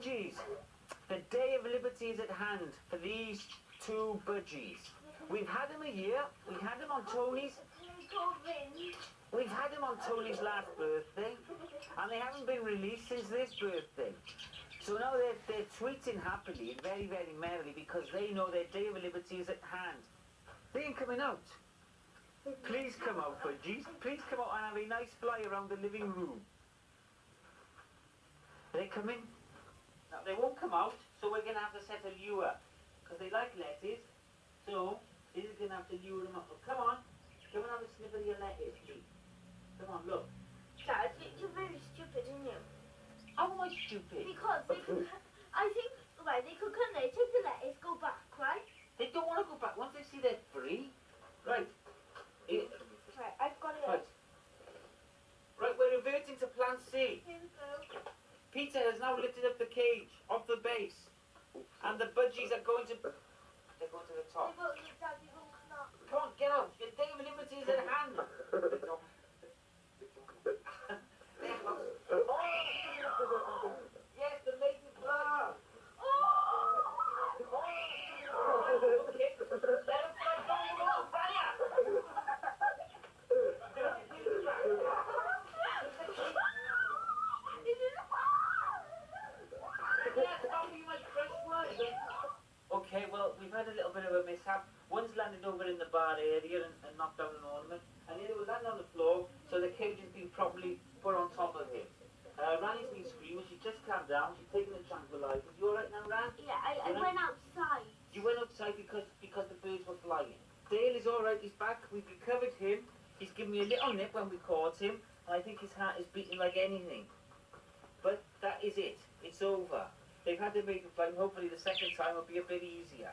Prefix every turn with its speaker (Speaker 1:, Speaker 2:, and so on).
Speaker 1: Budgies, the day of liberty is at hand for these two budgies. We've had them a year. We had them on Tony's. We've had them on Tony's last birthday, and they haven't been released since this birthday. So now they're tweeting happily and very, very merrily because they know their day of liberty is at hand. They ain't coming out. Please come out, Budgies. Please come out and have a nice fly around the living room. They come in. Now, they won't come out, so we're going to have to set a lure. Because they like lettuce. So, this is going to have to lure them up. So, come on. Come and have a sniff of your lettuce, G. Come on, look.
Speaker 2: Dad, you're very stupid, aren't you?
Speaker 1: How am I stupid?
Speaker 2: Because they could, I think, right, they could come there, take the lettuce, go back, right?
Speaker 1: They don't want to go back. Once they see they're free. Right.
Speaker 2: Right, I've got it.
Speaker 1: Right. Right, we're reverting to plan C.
Speaker 2: Here we go.
Speaker 1: Peter has now lifted up the cage off the base. And the budgies are going to... They're going to the top.
Speaker 2: They won't, Dad, they won't come out.
Speaker 1: Come on, get out. Your day of liberty is at hand. Yes, the lazy fly. Okay, let him fly down the wall, fire. Okay, well, we've had a little bit of a mishap. One's landed over in the bar area and knocked down an ornament, and the other was landing on the floor, so the cage has been properly put on top of him. Rani's been screaming, she's just calmed down, she's taken the tranquilizer. You alright now, Ran?
Speaker 2: Yeah, I went outside.
Speaker 1: You went outside because the birds were flying. Dale is alright, he's back, we've recovered him. He's given me a little nip when we caught him, and I think his heart is beating like anything. But that is it. It's over. They've had to make a flight, and hopefully the second time will be a bit easier.